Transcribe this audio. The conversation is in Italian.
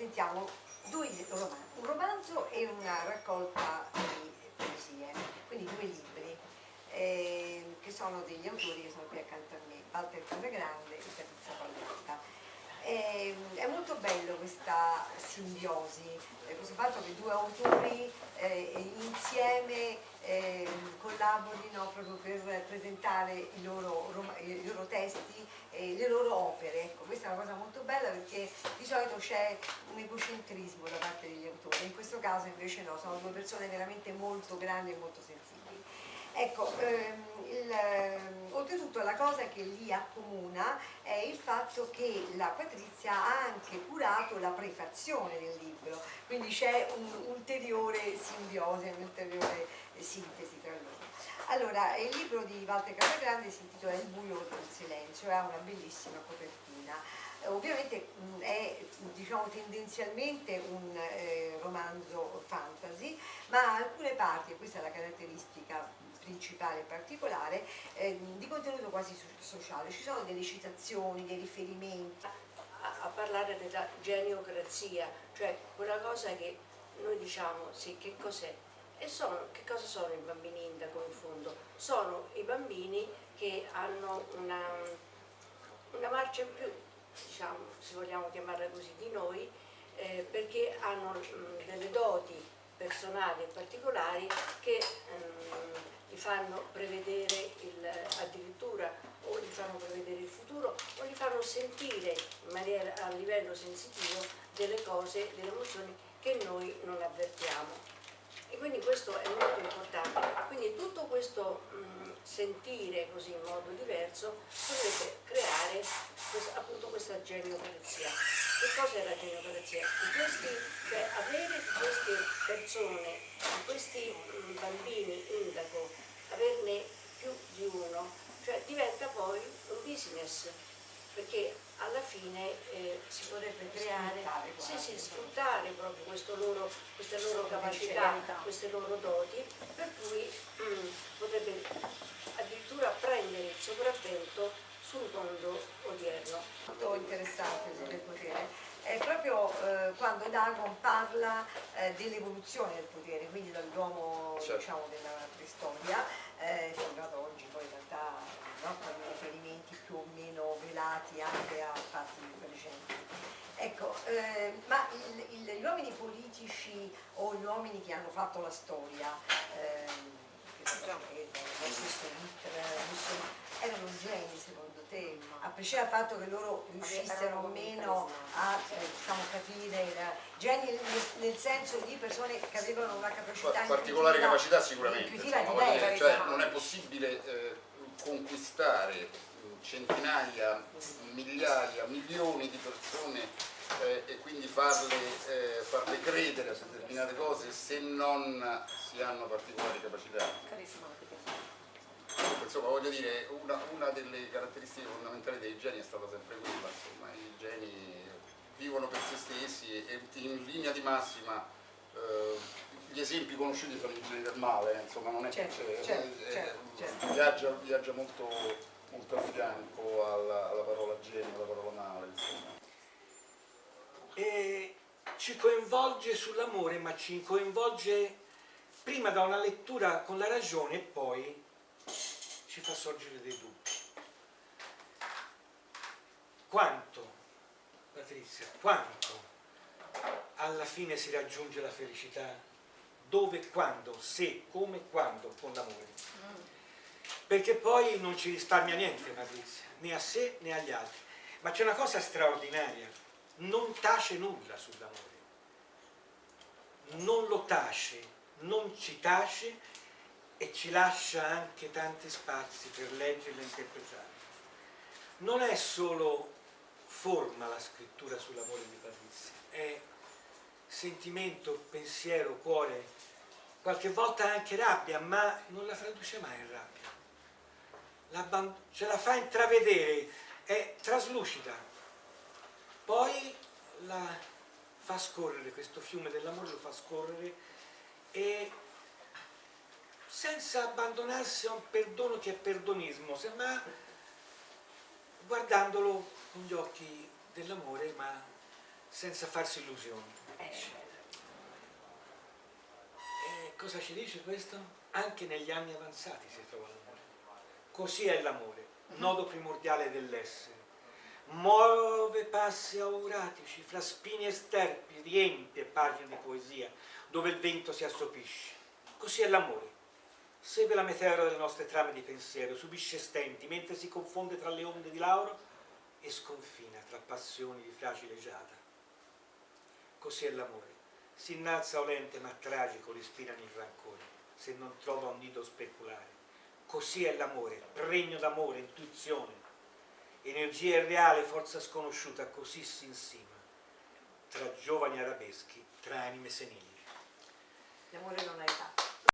sentiamo un romanzo e una raccolta di poesie, quindi due libri, che sono degli autori che sono qui accanto a me, Walter Casagrande e Patrizia Palletta. È molto bello questa simbiosi, questo fatto che due autori insieme collaborino proprio per presentare i loro testi e le loro opere. Ecco, questa è una cosa molto bella perché di solito c'è un egocentrismo da parte degli autori, in questo caso invece no, sono due persone veramente molto grandi e molto sensibili. Ecco, oltretutto la cosa che li accomuna è il fatto che la Patrizia ha anche curato la prefazione del libro, quindi c'è un'ulteriore simbiosi, un'ulteriore sintesi tra loro. Allora, il libro di Walter Casagrande si intitola Il buio del silenzio, ha una bellissima copertina. Ovviamente è, diciamo, tendenzialmente un romanzo fantasy, ma ha alcune parti, e questa è la caratteristica principale e particolare, di contenuto quasi sociale. Ci sono delle citazioni, dei riferimenti. A parlare della geniocrazia, cioè quella cosa che noi diciamo, sì, che cos'è? Che cosa sono i bambini indaco in fondo? Sono i bambini che hanno una marcia in più, diciamo, se vogliamo chiamarla così, di noi, perché hanno delle doti personali e particolari che li fanno prevedere addirittura o li fanno prevedere il futuro o li fanno sentire in maniera, a livello sensitivo delle cose, delle emozioni che noi non avvertiamo. E quindi questo è molto importante. Quindi tutto questo sentire così in modo diverso potrebbe creare appunto questa geniocrazia. Che cosa è la geniocrazia? Cioè avere di queste persone, di questi bambini indaco, averne più di uno, cioè diventa poi un business, perché alla fine si potrebbe creare, sfruttare proprio queste loro capacità, queste loro doti, per cui potrebbe addirittura prendere il sopravvento sul mondo odierno. Molto interessante il potere è proprio quando Dagon parla dell'evoluzione del potere, quindi dall'uomo, diciamo, della preistoria fino ad oggi, poi in realtà, no, con riferimenti più o meno velati anche a fatti recenti. Ecco, ma gli uomini politici o gli uomini che hanno fatto la storia, erano geni secondo te, a prescindere dal fatto che loro riuscissero o meno a diciamo, capire, geni nel senso di persone che avevano una capacità particolare capacità sicuramente, insomma, cioè non è possibile conquistare centinaia, migliaia, milioni di persone e quindi farle credere a determinate cose se non si hanno particolari capacità. Insomma, voglio dire, una delle caratteristiche fondamentali dei geni è stata sempre quella, insomma, i geni vivono per se stessi e in linea di massima gli esempi conosciuti sono i geni del male, insomma, non è che viaggia molto a fianco alla parola genio, alla parola male, insomma. E ci coinvolge sull'amore, ma ci coinvolge prima da una lettura con la ragione e poi ci fa sorgere dei dubbi. Quanto, Patrizia, quanto alla fine si raggiunge la felicità? Dove, quando, se, come, quando, con l'amore? Perché poi non ci risparmia niente, Patrizia, né a sé né agli altri. Ma c'è una cosa straordinaria, non tace nulla sull'amore. Non lo tace, non ci tace e ci lascia anche tanti spazi per leggerlo e interpretarlo. Non è solo forma la scrittura sull'amore di Patrizia, è sentimento, pensiero, cuore, qualche volta anche rabbia, ma non la traduce mai in rabbia. Ce la fa intravedere, è traslucida. Poi la fa scorrere, questo fiume dell'amore lo fa scorrere e senza abbandonarsi a un perdono che è perdonismo, ma guardandolo con gli occhi dell'amore, ma senza farsi illusioni. E cosa ci dice questo? Anche negli anni avanzati si trova l'amore. Così è l'amore, nodo primordiale dell'essere. Muove passi auratici, fra spini e sterpi, riempie pagine di poesia, dove il vento si assopisce. Così è l'amore. Segue la meteora delle nostre trame di pensiero, subisce stenti, mentre si confonde tra le onde di lauro e sconfina tra passioni di fragile giada. Così è l'amore. Si innalza olente ma tragico, respira il rancore, se non trova un nido speculare. Così è l'amore, pregno d'amore, intuizione, energia irreale, forza sconosciuta, così si insima, tra giovani arabeschi, tra anime senili. L'amore non ha età.